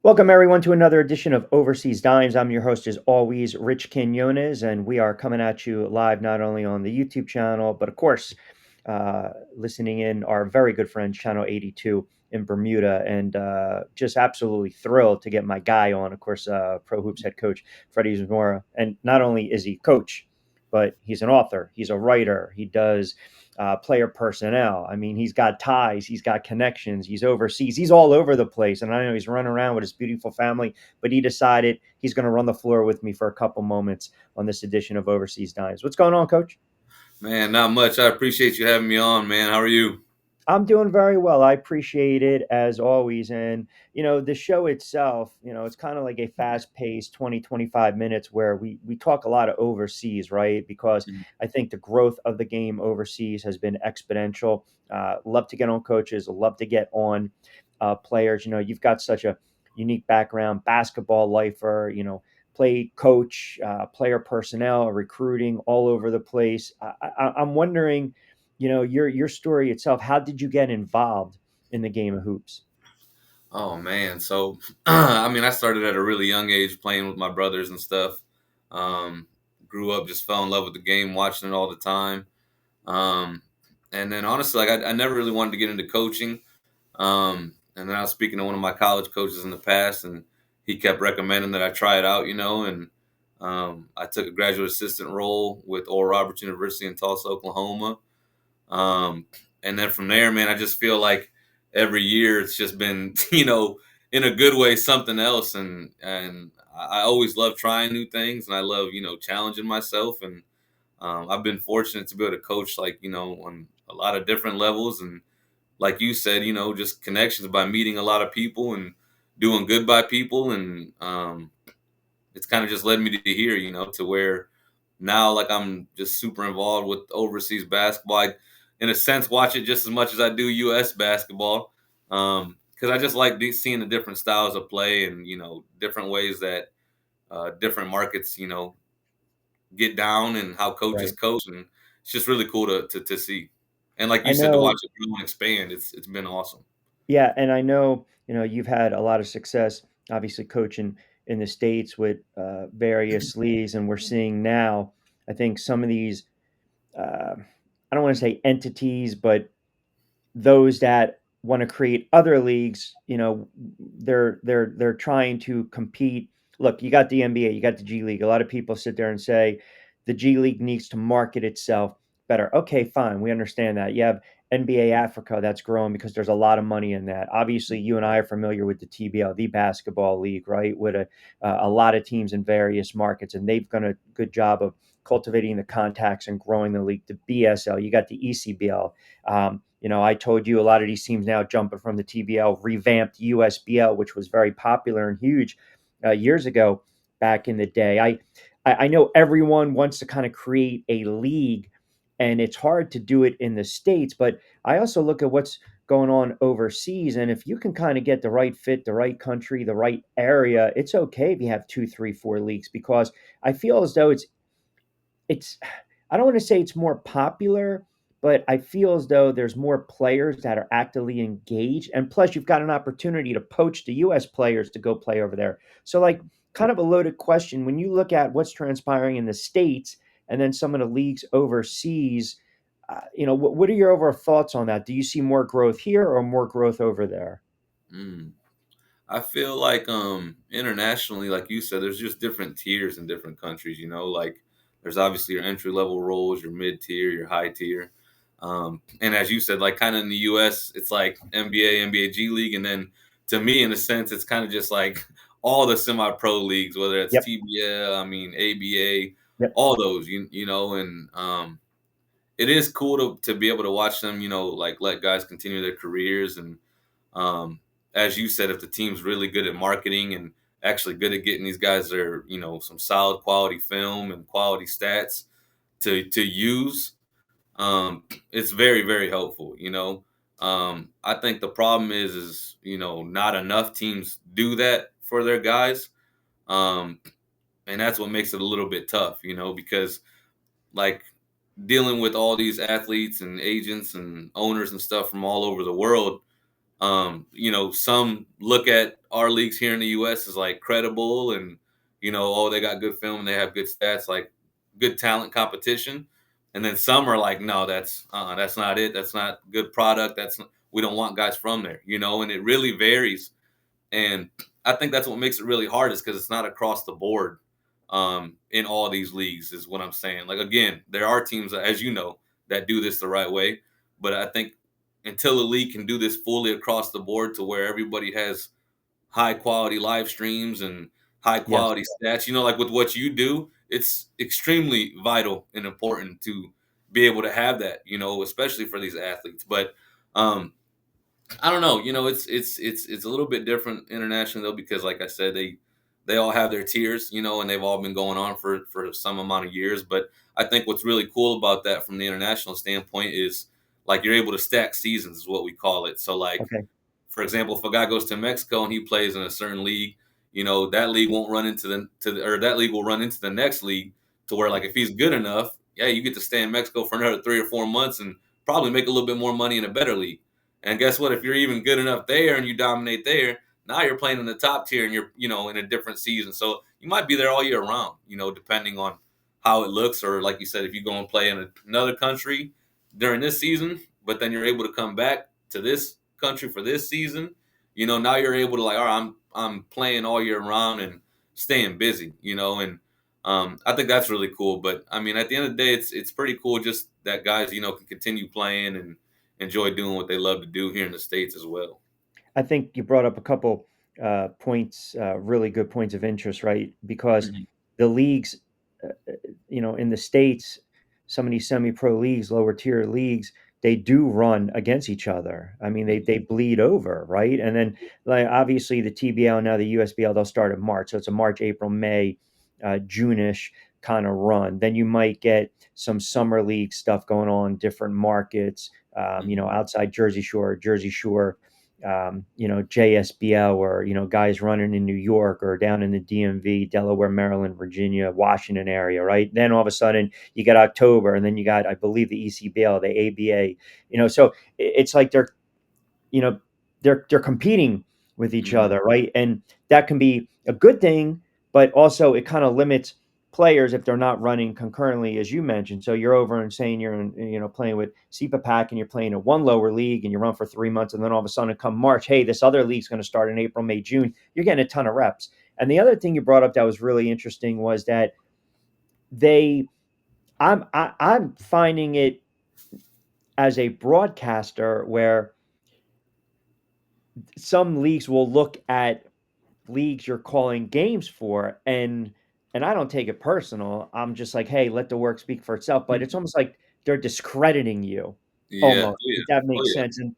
Welcome, everyone, to another edition of Overseas Dimes. I'm your host, as always, Rich Quinones, and we are coming at you live not only on the YouTube channel, but of course, listening in our very good friends, Channel 82 in Bermuda, and just absolutely thrilled to get my guy on, of course, Pro Hoops head coach Freddie Zamora. And not only is he coach, but he's an author, he's a writer, he does player personnel. I mean, he's got ties, he's got connections, he's overseas, he's all over the place. And I know he's running around with his beautiful family, but he decided he's going to run the floor with me for a couple moments on this edition of Overseas Dimes. What's going on, Coach? Man, not much. I appreciate you having me on, man. How are you? I'm doing very well. I appreciate it as always. And, the show itself, it's kind of like a fast paced 20, 25 minutes where we talk a lot of overseas, right? Because Mm. I think the growth of the game overseas has been exponential. Love to get on coaches, love to get on players. You've got such a unique background, basketball lifer, played coach, player personnel, recruiting all over the place. I'm wondering, your story itself. How did you get involved in the game of hoops? Oh man, so I mean, I started at a really young age playing with my brothers and stuff. Um, Grew up, just fell in love with the game, watching it all the time. Um, and then honestly, like I never really wanted to get into coaching. And then I was speaking to one of my college coaches in the past, and he kept recommending that I try it out, And I took a graduate assistant role with Oral Roberts University in Tulsa, Oklahoma. Um, and then from there, man, I just feel like every year it's just been, in a good way, something else. And I always love trying new things, and I love, challenging myself. And I've been fortunate to be able to coach, like, on a lot of different levels. And like you said, just connections by meeting a lot of people and doing good by people. And it's kind of just led me to here, to where now, like, I'm just super involved with overseas basketball. I, in a sense, watch it just as much as I do U.S. basketball, because I just like seeing the different styles of play and different ways that different markets get down and how coaches Right. coach, and it's just really cool to see. And like I you said, to watch know. it grow and expand, it's been awesome. Yeah, and I know, you've had a lot of success, obviously coaching in the States with various leagues, and we're seeing now, I think some of these, I don't want to say entities, but those that want to create other leagues, they're trying to compete. Look, you got the NBA, you got the G League. A lot of people sit there and say the G League needs to market itself better. Okay, fine, we understand that. You have NBA Africa that's growing because there's a lot of money in that. Obviously, you and I are familiar with the TBL, the basketball league, right? With a lot of teams in various markets, and they've done a good job of cultivating the contacts and growing the league. The BSL, you got the ECBL. I told you a lot of these teams now jumping from the TBL, revamped USBL, which was very popular and huge years ago back in the day. I know everyone wants to kind of create a league, and it's hard to do it in the States, but I also look at what's going on overseas. And if you can kind of get the right fit, the right country, the right area, it's okay if you have two, three, four leagues, because I feel as though it's I don't want to say it's more popular, but I feel as though there's more players that are actively engaged. And plus, you've got an opportunity to poach the US players to go play over there. So, like, kind of a loaded question. When you look at what's transpiring in the States and then some of the leagues overseas, what are your overall thoughts on that? Do you see more growth here or more growth over there? Mm. I feel like internationally, like you said, there's just different tiers in different countries, like there's obviously your entry level roles, your mid tier, your high tier. And as you said, like kind of in the US, it's like NBA, NBA G League, and then to me, in a sense, it's kind of just like all the semi pro leagues, whether it's Yep. TBL, I mean ABA, Yep. all those, and it is cool to be able to watch them, like let guys continue their careers. And um, as you said, if the team's really good at marketing and actually good at getting these guys their, some solid quality film and quality stats to use, it's very, very helpful. I think the problem is not enough teams do that for their guys, um, and that's what makes it a little bit tough. Because like dealing with all these athletes and agents and owners and stuff from all over the world, Some look at our leagues here in the US as like credible and oh, they got good film and they have good stats, like good talent competition. And then some are like, no, that's not it. That's not good product. We don't want guys from there, and it really varies. And I think that's what makes it really hard is because it's not across the board in all these leagues, is what I'm saying. Like, again, there are teams, as you know, that do this the right way. But I think until the league can do this fully across the board to where everybody has high quality live streams and high Yes. quality stats, like with what you do, it's extremely vital and important to be able to have that, especially for these athletes. But um, I don't know. It's a little bit different internationally though because, like I said, they all have their tiers, and they've all been going on for some amount of years. But I think what's really cool about that from the international standpoint is like you're able to stack seasons, is what we call it. So like Okay. for example, if a guy goes to Mexico and he plays in a certain league, that league won't run into or that league will run into the next league to where like if he's good enough, yeah, you get to stay in Mexico for another 3 or 4 months and probably make a little bit more money in a better league. And guess what? If you're even good enough there and you dominate there, now you're playing in the top tier and you're, in a different season. So you might be there all year round, depending on how it looks. Or like you said, if you go and play in another country during this season, but then you're able to come back to this country for this season, now you're able to like, all right, I'm playing all year round and staying busy, and I think that's really cool. But I mean, at the end of the day, it's pretty cool just that guys, can continue playing and enjoy doing what they love to do here in the States as well. I think you brought up a couple points, really good points of interest, right? Because Mhm, the leagues, in the states, some of these semi-pro leagues, lower tier leagues, they do run against each other. I mean, they mhm, bleed over, right? And then, like obviously, the TBL now the USBL they'll start in March, so it's a March, April, May, June-ish kind of run. Then you might get some summer league stuff going on, different markets, mhm, outside Jersey Shore, JSBL or, guys running in New York or down in the DMV, Delaware, Maryland, Virginia, Washington area, right? Then all of a sudden you got October and then you got, I believe, the ECBL, the ABA, so it's like you know they're competing with each mhm. other, right? And that can be a good thing, but also it kind of limits players if they're not running concurrently, as you mentioned. So you're over and saying you're playing with SEPA Pack and you're playing in one lower league and you run for 3 months, and then all of a sudden come March, hey, this other league's going to start in April, May, June. You're getting a ton of reps. And the other thing you brought up that was really interesting was that they I'm finding it as a broadcaster where some leagues will look at leagues you're calling games for, and I don't take it personal. I'm just like, hey, let the work speak for itself. But it's almost like they're discrediting you, Yeah. Oh almost, yeah. if that Oh makes yeah. sense. And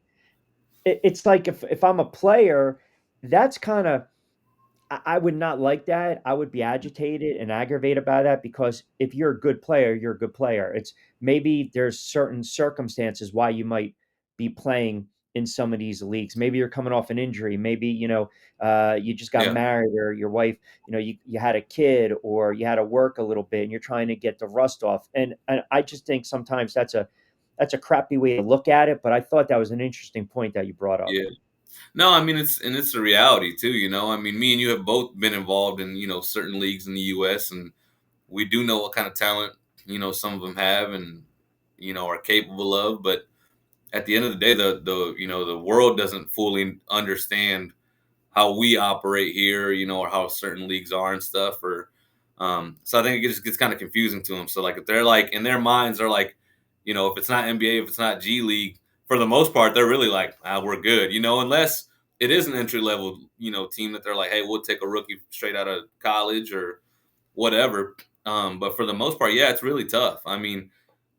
it's like if I'm a player, that's kind of I would not like that. I would be agitated and aggravated by that because if you're a good player, you're a good player. It's maybe there's certain circumstances why you might be playing in some of these leagues. Maybe you're coming off an injury. Maybe, you just got Yeah. married or your wife, you had a kid or you had to work a little bit and you're trying to get the rust off. And I just think sometimes that's a crappy way to look at it. But I thought that was an interesting point that you brought up. Yeah. No, I mean it's a reality too. I mean, me and you have both been involved in certain leagues in the U.S. and we do know what kind of talent some of them have and are capable of. But at the end of the day, the world doesn't fully understand how we operate here, or how certain leagues are and stuff. Or so I think it just gets kind of confusing to them. So like if they're like in their minds, they're like, if it's not NBA, if it's not G League, for the most part, they're really like, we're good, unless it is an entry level, team that they're like, hey, we'll take a rookie straight out of college or whatever. But for the most part, yeah, it's really tough. I mean,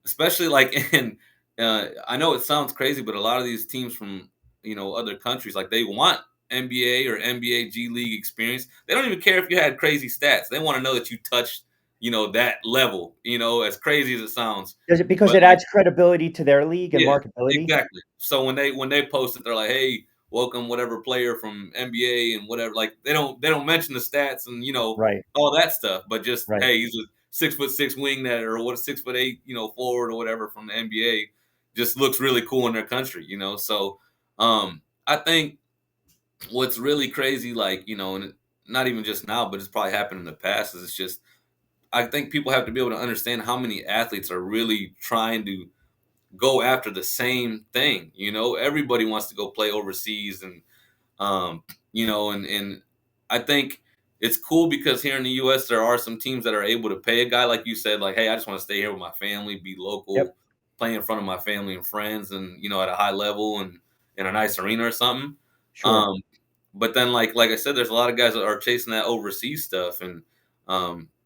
especially like in I know it sounds crazy, but a lot of these teams from other countries, like they want NBA or NBA G League experience. They don't even care if you had crazy stats. They want to know that you touched that level. As crazy as it sounds, Does it because but it like adds credibility to their league and yeah, marketability? exactly. So when they post it, they're like, "Hey, welcome whatever player from NBA and whatever." Like they don't mention the stats and Right, all that stuff, but just right. hey, he's a 6'6" wing that or what a 6'8" forward or whatever from the NBA. Just looks really cool in their country. So I think what's really crazy, like, and not even just now, but it's probably happened in the past, is it's just I think people have to be able to understand how many athletes are really trying to go after the same thing. Everybody wants to go play overseas, and um, and I think it's cool because here in the U.S. there are some teams that are able to pay a guy like you said, like, hey, I just want to stay here with my family, be Yep, local, play in front of my family and friends, and at a high level and in a nice arena or something. sure. Um, but then, like I said, there's a lot of guys that are chasing that overseas stuff, and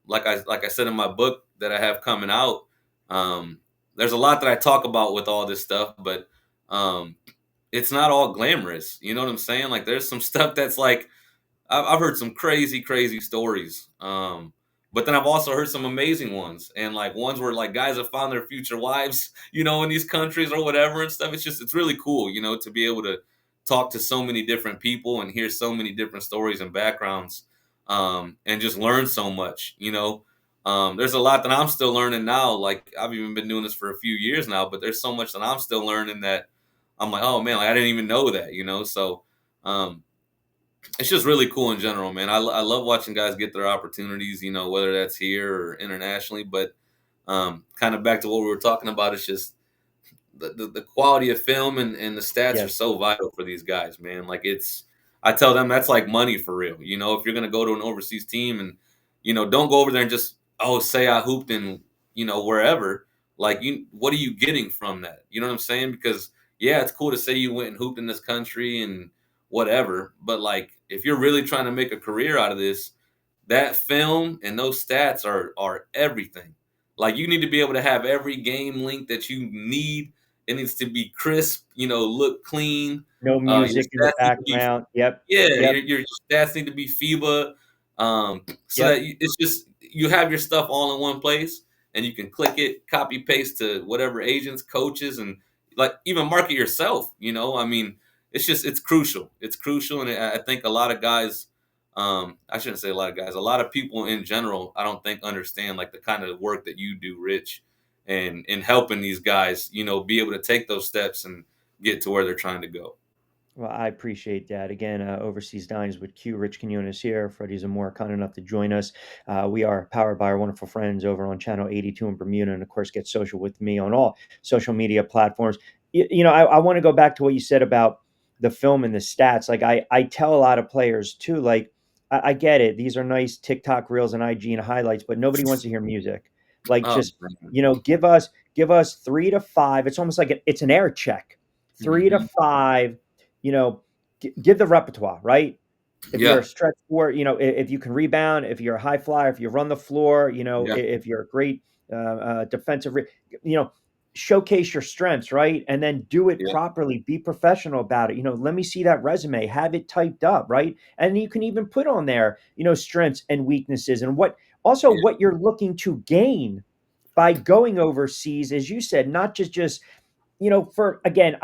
like I said in my book that I have coming out, um, there's a lot that I talk about with all this stuff, but um, it's not all glamorous. You know what I'm saying? Like, there's some stuff that's like I've heard some crazy, crazy stories. But then I've also heard some amazing ones, and like ones where like guys have found their future wives, in these countries or whatever and stuff. It's really cool, to be able to talk to so many different people and hear so many different stories and backgrounds, and just learn so much. There's a lot that I'm still learning now. Like, I've even been doing this for a few years now, but there's so much that I'm still learning that I'm like, oh man, like, I didn't even know that. So. Um, it's just really cool in general, man. I love watching guys get their opportunities, whether that's here or internationally. But kind of back to what we were talking about, it's just the quality of film and the stats are Yes. so vital for these guys, man. Like, I tell them that's like money for real. If you're gonna go to an overseas team and don't go over there and just say I hooped in wherever. Like, what are you getting from that? You know what I'm saying? Because yeah, it's cool to say you went and hooped in this country and whatever, but like if you're really trying to make a career out of this, that film and those stats are everything. Like, you need to be able to have every game link that you need. It needs to be crisp, look clean. No Your music in the stats need to be background. Yep, yeah, yep, your stats need to be FIBA, so yep. that it's just you have your stuff all in one place, and you can click it, copy paste to whatever agents, coaches, and like even market yourself. I mean, it's crucial. It's crucial, and I think a lot of guys, I shouldn't say a lot of guys, a lot of people in general, I don't think understand like the kind of work that you do, Rich, and in helping these guys, be able to take those steps and get to where they're trying to go. Well, I appreciate that. Again, Overseas Diners with Q, Rich Quinones here. Freddie Zamora, kind enough to join us. We are powered by our wonderful friends over on Channel 82 in Bermuda, and of course, get social with me on all social media platforms. I want to go back to what you said about the film and the stats. Like, I tell a lot of players too, like, I get it. These are nice TikTok reels and IG and highlights, but nobody wants to hear music. Like, Oh, just, give us 3 to 5. It's almost like it's an air check. 3 to 5, give the repertoire, right? If you're a yeah, stretch four, if you can rebound, if you're a high flyer, if you run the floor, yeah, if you're a great defensive, you know, showcase your strengths, right? And then do it yeah, properly. Be professional about it. Let me see that resume. Have it typed up, right? And you can even put on there, strengths and weaknesses, and yeah, what you're looking to gain by going overseas, as you said, not just for again,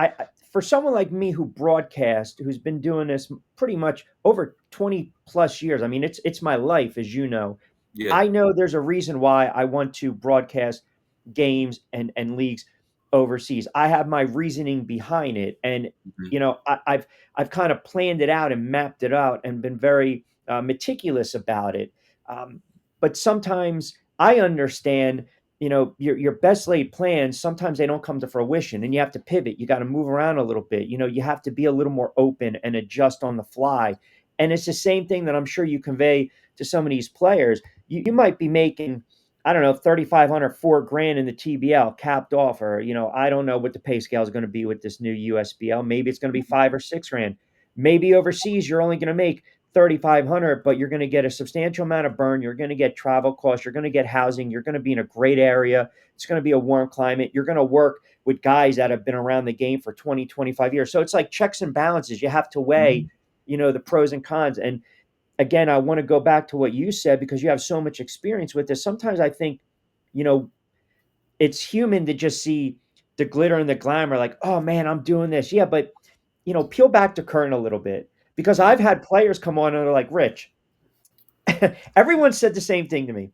for someone like me who broadcast, who's been doing this pretty much over 20 plus years. I mean, it's my life, as you know. yeah. I know there's a reason why I want to broadcast games and leagues overseas. I have my reasoning behind it, and Mhm. I've kind of planned it out and mapped it out and been very meticulous about it. Um, but sometimes I understand, your best laid plans. Sometimes they don't come to fruition, and you have to pivot. You got to move around a little bit. You have to be a little more open and adjust on the fly. And it's the same thing that I'm sure you convey to some of these players. You might be making, I don't know, 3,500, 4 grand in the TBL capped off, or, I don't know what the pay scale is going to be with this new USBL. Maybe it's going to be 5 or 6 grand. Maybe overseas, you're only going to make 3,500, but you're going to get a substantial amount of burn. You're going to get travel costs. You're going to get housing. You're going to be in a great area. It's going to be a warm climate. You're going to work with guys that have been around the game for 20, 25 years. So it's like checks and balances. You have to weigh, Mhm. the pros and cons. And again, I want to go back to what you said because you have so much experience with this. Sometimes I think, you know, it's human to just see the glitter and the glamour, like, oh man, I'm doing this. Yeah, but peel back the curtain a little bit because Yeah. I've had players come on and they're like, Rich, everyone said the same thing to me.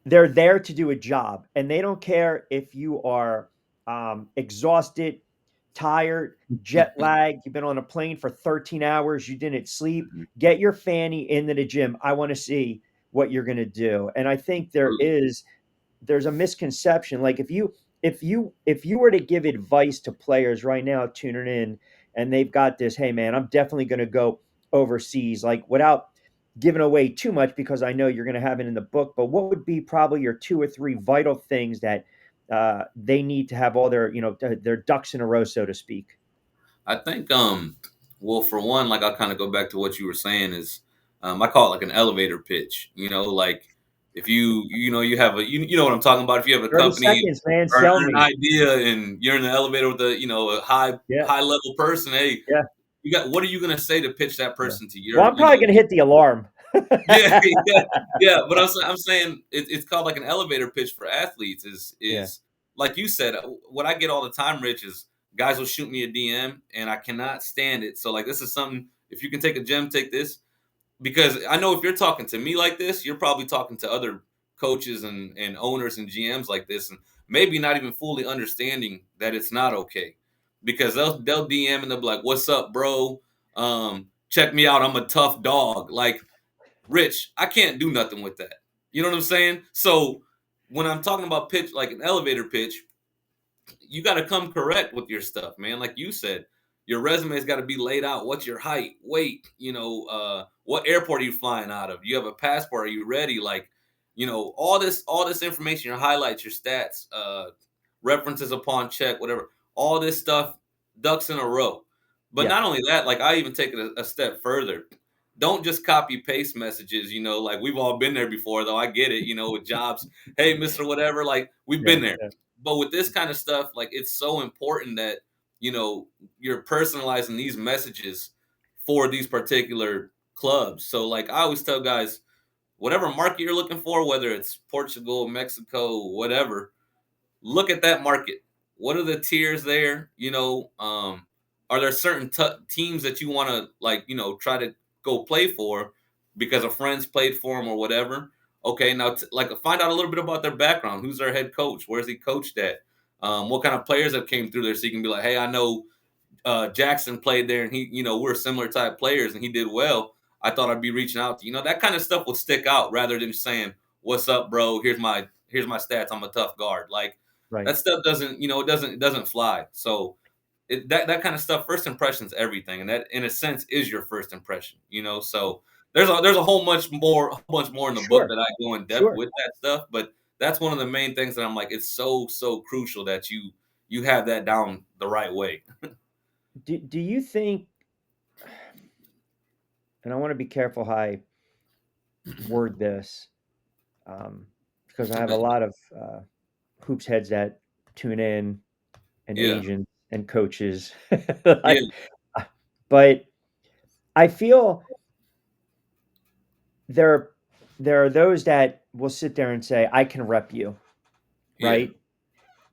They're there to do a job and they don't care if you are exhausted, tired, jet lagged, you've been on a plane for 13 hours, you didn't sleep. Mhm. Get your fanny into the gym. I want to see what you're going to do. And I think Absolutely. there's a misconception. Like if you were to give advice to players right now tuning in and they've got this, hey man, I'm definitely going to go overseas, like without giving away too much because I know you're going to have it in the book, but what would be probably your two or three vital things that they need to have all their, their ducks in a row, so to speak? I think, well, for one, like I'll kind of go back to what you were saying is, I call it like an elevator pitch. Like if you have you know what I'm talking about. If you have a 30 company seconds, man. or Sell an me. idea and you're in the elevator with a Yeah. high level person, hey, Yeah. what are you gonna say to pitch that Yeah. person to Well, your, I'm probably going to hit the alarm. yeah, yeah, yeah. But I'm saying it's called like an elevator pitch for athletes. Yeah. Is like you said, what I get all the time, Rich, is guys will shoot me a DM and I cannot stand it. So like this is something. If you can take a gem, take this, because I know if you're talking to me like this, you're probably talking to other coaches and owners and GMs like this, and maybe not even fully understanding that it's not okay. Because they'll DM and they'll be like, "What's up, bro? Check me out. I'm a tough dog." Like, Rich, I can't do nothing with that. You know what I'm saying? So when I'm talking about pitch, like an elevator pitch, you got to come correct with your stuff, man. Like you said, your resume's got to be laid out. What's your height, weight? What airport are you flying out of? Do you have a passport? Are you ready? Like, all this information, your highlights, your stats, references upon check, whatever. All this stuff, ducks in a row. But Yeah. not only that, like I even take it a step further. Don't just copy paste messages. Like we've all been there before, though. I get it. With jobs, hey, Mister Whatever, like we've Yeah. been there. Yeah. But with this kind of stuff, like it's so important that you're personalizing these messages for these particular clubs. So like I always tell guys, whatever market you're looking for, whether it's Portugal, Mexico, whatever, look at that market. What are the tiers there? Are there certain teams that you want to like, try to go play for because a friend's played for them or whatever? Okay, now like find out a little bit about their background. Who's their head coach? Where's he coached at? What kind of players have came through there? So you can be like, hey, I know Jackson played there, and we're similar type players, and he did well. I thought I'd be reaching out to that kind of stuff will stick out rather than saying, "What's up, bro? Here's my stats. I'm a tough guard." Like Right. that stuff doesn't it doesn't fly. So that kind of stuff, first impression's everything, and that in a sense is your first impression. So there's a whole bunch more in the book Sure. that I go in depth Sure. with that stuff, but that's one of the main things that I'm like, it's so crucial that you have that down the right way. Do you think, and I want to be careful how I word this, um, because I have a Okay. lot of hoops heads that tune in, and Yeah. agents and coaches. Yeah. Like, but I feel there there are those that will sit there and say, "I can rep you," Yeah. right?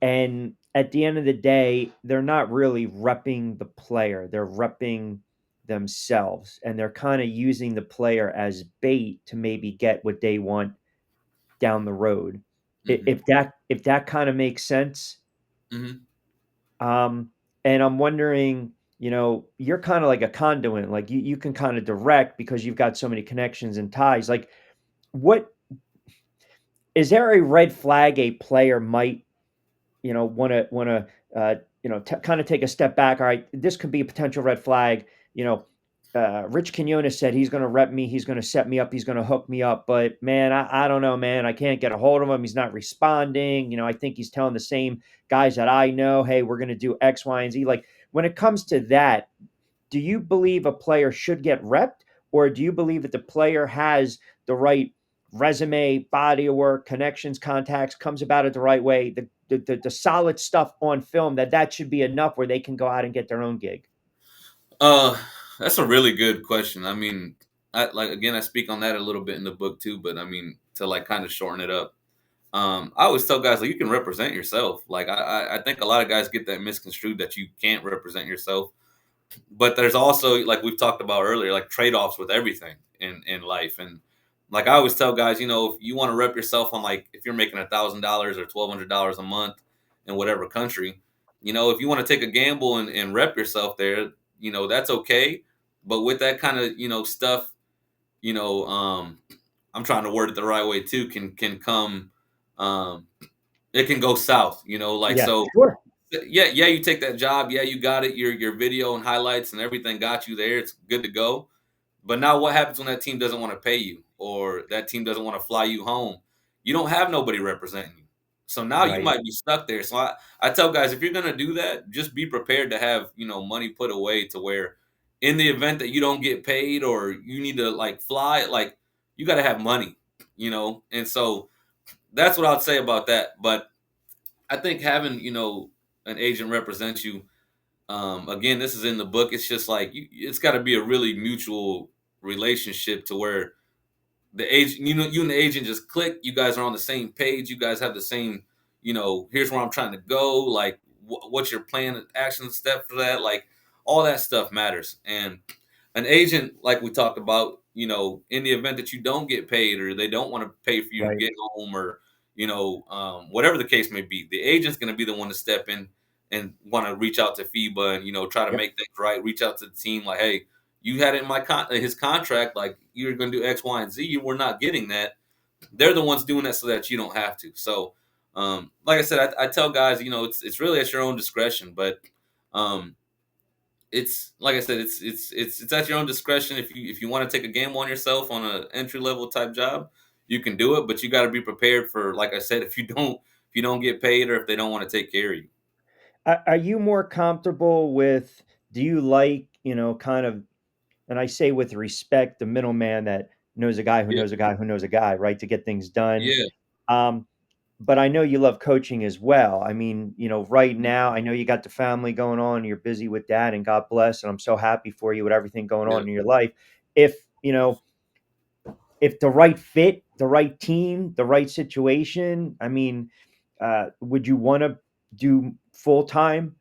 And at the end of the day, they're not really repping the player. They're repping themselves, and they're kind of using the player as bait to maybe get what they want down the road. Mhm. If that kind of makes sense. Mhm. Um, and I'm wondering, you're kind of like a conduit, like you can kind of direct because you've got so many connections and ties. Like, what is there a red flag a player might, wanna, kind of take a step back? All right, this could be a potential red flag. Rich Quinones said he's going to rep me, he's going to set me up, he's going to hook me up. But man, I don't know, man. I can't get a hold of him. He's not responding. I think he's telling the same guys that I know, hey, we're going to do X, Y, and Z. Like when it comes to that, do you believe a player should get repped, or do you believe that the player has the right resume, body of work, connections, contacts, comes about it the right way, the solid stuff on film, that should be enough where they can go out and get their own gig? Uh, that's a really good question. I mean, I speak on that a little bit in the book too, but I mean, to like kind of shorten it up. I always tell guys like you can represent yourself. Like I think a lot of guys get that misconstrued that you can't represent yourself. But there's also, like we've talked about earlier, like trade-offs with everything in life. And like I always tell guys, if you want to rep yourself on, like if you're making $1,000 or $1,200 a month in whatever country, If you want to take a gamble and rep yourself there, that's okay. But with that kind of, stuff, you know, um, I'm trying to word it the right way too, can come, um, it can go south, like Yeah, so. sure. Yeah, yeah, you take that job, yeah, you got it. Your video and highlights and everything got you there. It's good to go. But now what happens when that team doesn't want to pay you or that team doesn't want to fly you home? You don't have nobody representing you. So now you Right, might be stuck there. So I tell guys, if you're gonna do that, just be prepared to have, money put away to where in the event that you don't get paid or you need to like fly, like you gotta have money, And so that's what I'd say about that. But I think having, an agent represent you, again, this is in the book. It's just like it's got to be a really mutual relationship to where the agent, you and the agent just click. You guys are on the same page. You guys have the same, here's where I'm trying to go. Like, what's your plan, action step for that? Like, all that stuff matters. And an agent, like we talked about, in the event that you don't get paid or they don't want to pay for you to right, get home or, whatever the case may be, the agent's going to be the one to step in and want to reach out to FIBA and, try to yep, make things right, reach out to the team like, hey, you had it in his contract, like you're going to do X, Y, and Z. You were not getting that. They're the ones doing that so that you don't have to. So, like I said, I tell guys, it's really at your own discretion, but um, it's like I said, it's at your own discretion. If you want to take a gamble on yourself on an entry level type job, you can do it, but you got to be prepared for, like I said, if you don't get paid or if they don't want to take care of you. are you more comfortable with, do you like, kind of, and I say with respect, the middleman that knows a guy who Yeah, knows a guy who knows a guy, right, to get things done. yeah, Um, but I know you love coaching as well. I mean, right mhm, now, I know you got the family going on, you're busy with that, and God bless, and I'm so happy for you with everything going yeah. on in your life. If, if the right fit, the right team, the right situation, I mean, would you want to do full time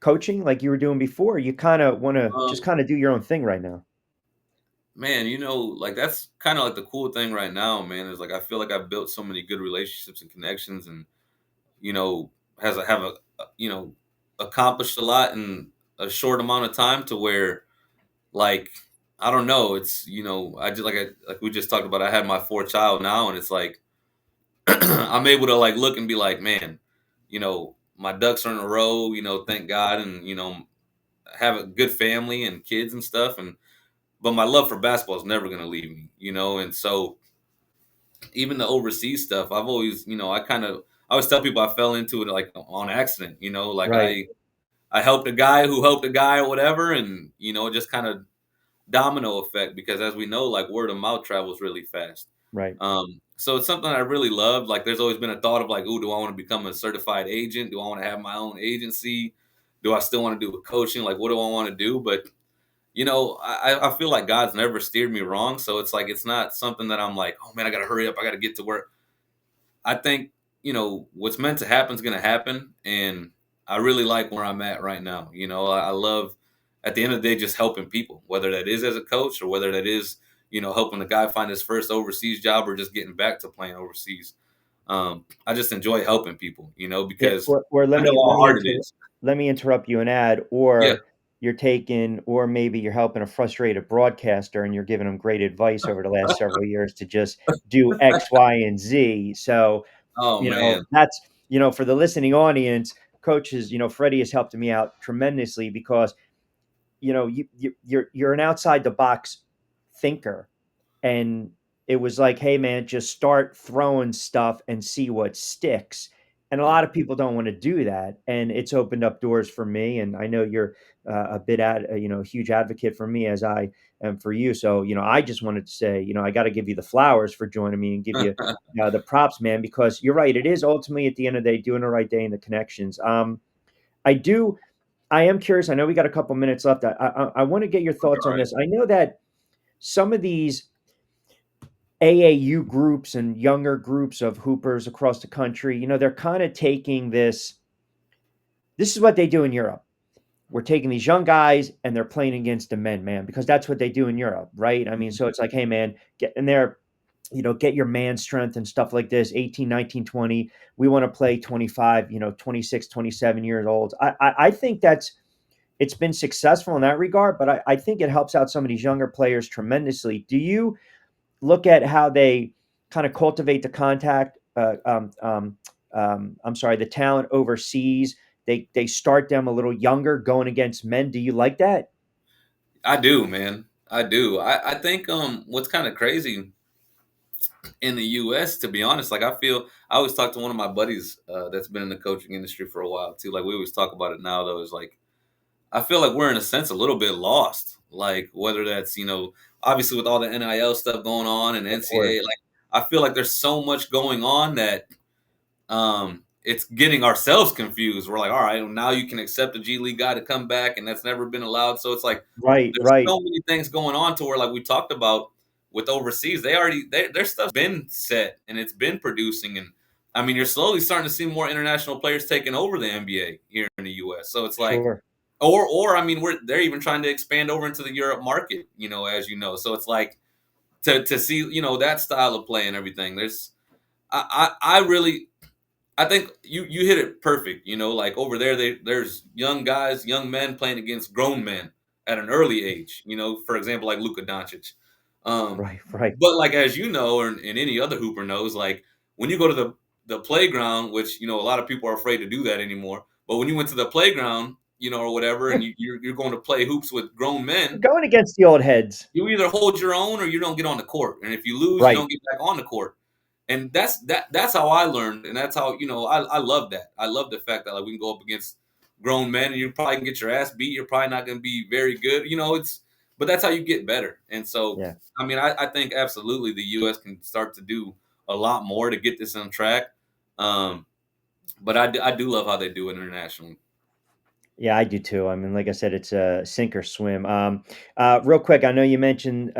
coaching like you were doing before? You kind of want to just Um, kind of do your own thing right now. Man, like that's kind of like the cool thing right now, man. Is like I feel like I've built so many good relationships and connections, and you know, has a have a you know accomplished a lot in a short amount of time to where like I don't know, it's I just like we just talked about. I had my fourth child now, and it's like I'm able to like look and be like, man, my ducks are in a row. Thank God, and have a good family and kids and stuff, and but my love for basketball is never going to leave me, and so even the overseas stuff, I've always, I always tell people I fell into it like on accident, like Right, I helped a guy who helped a guy or whatever, and just kind of domino effect because as we know, like word of mouth travels really fast. right. So it's something I really loved. Like there's always been a thought of like, ooh, do I want to become a certified agent? Do I want to have my own agency? Do I still want to do coaching? Like, what do I want to do? But I feel like God's never steered me wrong. So it's like it's not something that I'm like, oh man, I gotta hurry up, I gotta get to work. I think, what's meant to happen is gonna happen. And I really like where I'm at right now. I love at the end of the day just helping people, whether that is as a coach or whether that is, helping the guy find his first overseas job or just getting back to playing overseas. I just enjoy helping people, Yeah, because or I know how hard it is. let me interrupt you and add, Yeah. or you're taking, or maybe you're helping a frustrated broadcaster and you're giving them great advice over the last several years to just do X, Y, and Z. So, Oh man. that's, for the listening audience, coaches, Freddie has helped me out tremendously because, you're an outside the box thinker, and it was like, "Hey, man, just start throwing stuff and see what sticks." And a Yeah. lot of people don't want to do that, and it's opened up doors for me. And I know you're a huge advocate for me as I am for you. So, I just wanted to say, I got to give you the flowers for joining me and give you the props, man, because you're right. It is ultimately at the end of the day doing the right day and the connections. I do. I am curious. I know we got a couple minutes left. I want to get your thoughts All on right. this. I know that some of these AAU groups and younger groups of hoopers across the country, they're kind of taking this. This is what they do in Europe. We're taking these young guys and they're playing against the men, man, because that's what they do in Europe, right? I mean, Mhm. so it's like, hey, man, get in there. get your man strength and stuff like this, 18, 19, 20. We want to play 25, 26, 27 years old. I think it's been successful in that regard, but I think it helps out some of these younger players tremendously. Do you look at how they kind of cultivate the contact? I'm sorry, the talent overseas. They start them a little younger, going against men. Do you like that? I do, man. I do. I think what's kind of crazy in the US, to be honest, like I always talk to one of my buddies that's been in the coaching industry for a while too. Like we always talk about it now though, is like I feel like we're in a sense a little bit lost. Like whether that's, obviously with all the NIL stuff going on and Of course. NCAA, like I feel like there's so much going on that it's getting ourselves confused. We're like, all right, well, now you can accept a G League guy to come back, and that's never been allowed. So it's like Right, there's right. so many things going on to where, like we talked about with overseas, their stuff's been set and it's been producing, and I mean, you're slowly starting to see more international players taking over the NBA here in the US. So it's like, Sure. or I mean, they're even trying to expand over into the Europe market, as you know. So it's like to see that style of play and everything. I really I think you hit it perfect. Like over there, there's young guys, young men playing against grown men at an early age. For example, like Luka Doncic. Um, Right, right. but like as you know, and any other hooper knows, like when you go to the playground, which a lot of people are afraid to do that anymore. But when you went to the playground, or whatever, and you're going to play hoops with grown You're men, going against the old heads. you either hold your own or you don't get on the court. And if you lose, you Right. don't get back on the court. And that's how I learned, and that's how I love that. I love the fact that like we can go up against grown men, and you probably can get your ass beat. You're probably not going to be very good, but that's how you get better. And so, Yeah. I mean, I think absolutely the U.S. can start to do a lot more to get this on track. Um, but I do love how they do it internationally. Yeah, I do too. I mean, like I said, it's a sink or swim. Real quick, I know you mentioned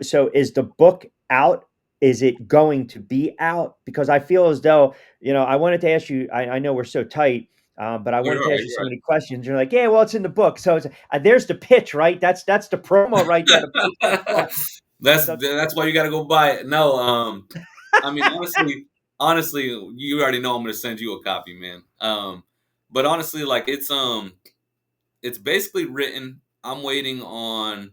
so is the book out? Is it going to be out? Because I feel as though, I wanted to ask you, I know we're so tight, but I Oh, you're wanted all to right. ask you so You're many questions. You're like, yeah, well, it's in the book. So there's the pitch, right? That's the promo right there, the pitch for the right. book. that's So, that's why you got to go buy it. No, I mean, honestly, you already know I'm gonna send you a copy, man. But honestly, like it's basically written. I'm waiting on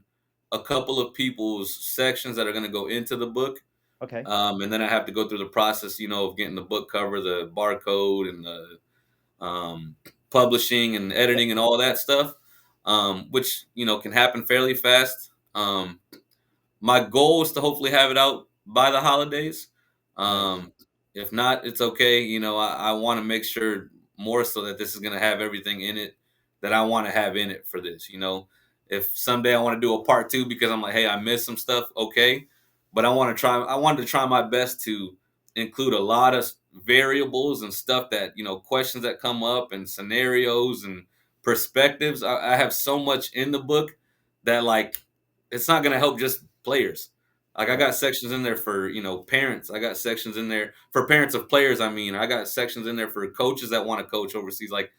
a couple of people's sections that are gonna go into the book, okay. and then I have to go through the process, of getting the book cover, the barcode, and the publishing and editing and all that stuff, which can happen fairly fast. My goal is to hopefully have it out by the holidays. Nice. Um, if not, it's okay. I want to make sure more so that this is going to have everything in it that I want to have in it for this. If someday I want to do a part two because I'm like, hey, I missed some stuff, okay. But I wanted to try my best to include a lot of variables and stuff that, questions that come up and scenarios and perspectives. I have so much in the book that, like, it's not going to help just players. Like I Right. got sections in there for parents. I got sections in there for parents of players. I mean, I got sections in there for coaches that want to coach overseas. Like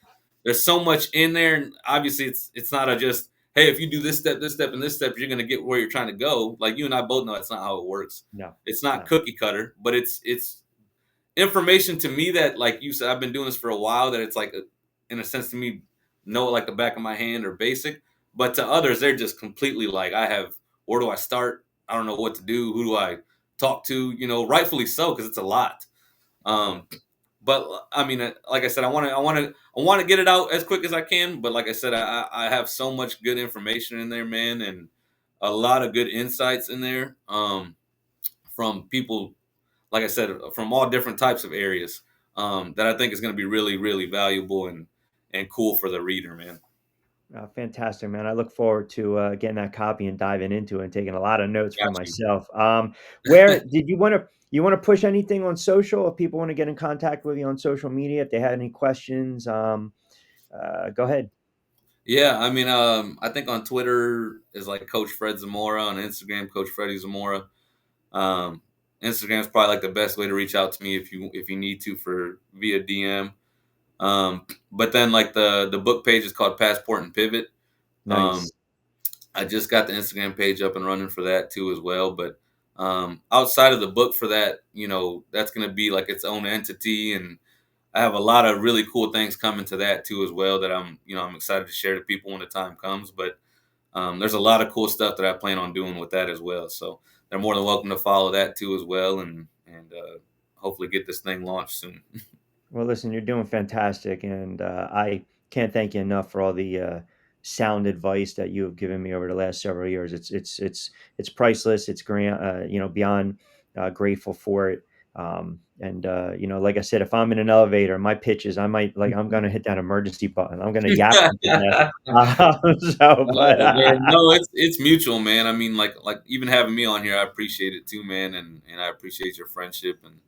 there's so much in there, and obviously it's not a just hey, if you do this step, and this step, you're gonna get where you're trying to go. Like you and I both know that's not how it works. No. It's not No. cookie cutter, but it's information to me that, like you said, I've been doing this for a while. That it's like, in a sense, to me, know it like the back of my hand or basic. But to others, they're just completely like, I have. Where do I start? I don't know what to do. Who do I talk to? Rightfully so, because it's a lot. Yeah. Um, but I mean, like I said, I want to get it out as quick as I can. But like I said, I have so much good information in there, man, and a lot of good insights in there, from people, like I said, from all different types of areas, that I think is going to be really, really valuable and cool for the reader, man. Fantastic, man. I look forward to getting that copy and diving into it and taking a lot of notes for Got you. myself. Where did you want to push anything on social? If people want to get in contact with you on social media, if they had any questions, go ahead. Yeah, I mean, I think on Twitter is like Coach Fred Zamora. On Instagram, Coach Freddie Zamora. Um, Instagram is probably like the best way to reach out to me if you need to for via DM. But then like the book page is called Passport and Pivot. Um, Nice. I just got the Instagram page up and running for that too as well. But Outside of the book for that, that's going to be like its own entity, and I have a lot of really cool things coming to that too as well that I'm excited to share to people when the time comes. But there's a lot of cool stuff that I plan on doing with that as well. So they're more than welcome to follow that too as well, and hopefully get this thing launched soon. Well, listen, you're doing fantastic, and I can't thank you enough for all the sound advice that you have given me over the last several years. It's priceless. It's grand, beyond grateful for it. And like I said, if I'm in an elevator, my pitches, I'm gonna hit that emergency button. I'm gonna yap you to death. So, but Oh, man, no, it's mutual, man. I mean, like even having me on here, I appreciate it too, man, and I appreciate your friendship, and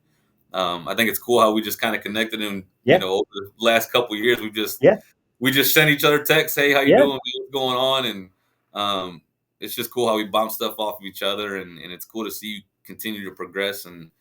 I think it's cool how we just kind of connected, and yeah, over the last couple of years, yeah, we just send each other texts, hey, how you yeah. doing, man? What's going on, and it's just cool how we bounce stuff off of each other, and it's cool to see you continue to progress and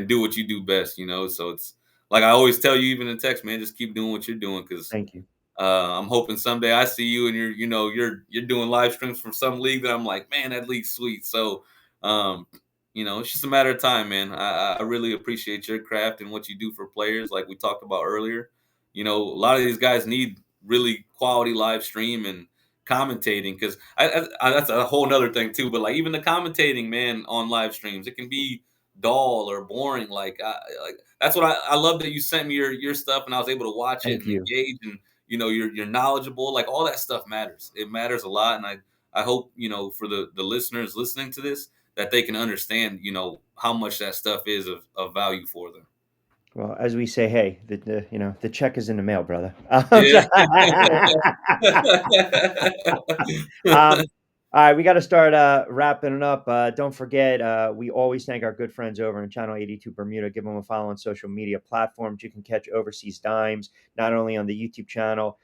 do what you do best, So it's like I always tell you, even in text, man, just keep doing what you're doing because Thank you. I'm hoping someday I see you and you're doing live streams from some league that I'm like, man, that league's sweet. So, um, it's just a matter of time, man. I really appreciate your craft and what you do for players, like we talked about earlier. A lot of these guys need really quality live stream and commentating because that's a whole nother thing too. But like even the commentating, man, on live streams, it can be dull or boring. Like that's what I love that you sent me your stuff and I was able to watch it Thank and you. engage and you're knowledgeable, like all that stuff matters. It matters a lot, and I hope for the listeners listening to this that they can understand how much that stuff is of value for them. Well, as we say, hey, the check is in the mail, brother. Yeah. Um, all right, we got to start wrapping it up. Don't forget, we always thank our good friends over in Channel 82 Bermuda. Give them a follow on social media platforms. You can catch Overseas Dimes not only on the YouTube channel,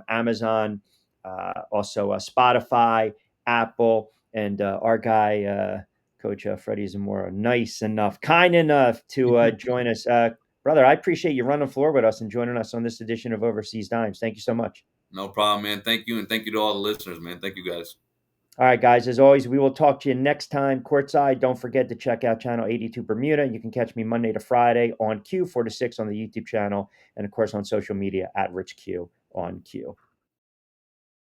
Amazon, also Spotify, Apple, and our guy, Coach Freddie Zamora, nice enough, kind enough to join us. Brother, I appreciate you running the floor with us and joining us on this edition of Overseas Dimes. Thank you so much. No problem, man. Thank you, and thank you to all the listeners, man. Thank you guys. All right, guys, as always, we will talk to you next time courtside. Don't forget to check out Channel 82 Bermuda. You can catch me Monday to Friday on Q, 4 to 6 on the YouTube channel, and of course on social media at Rich Q on Q.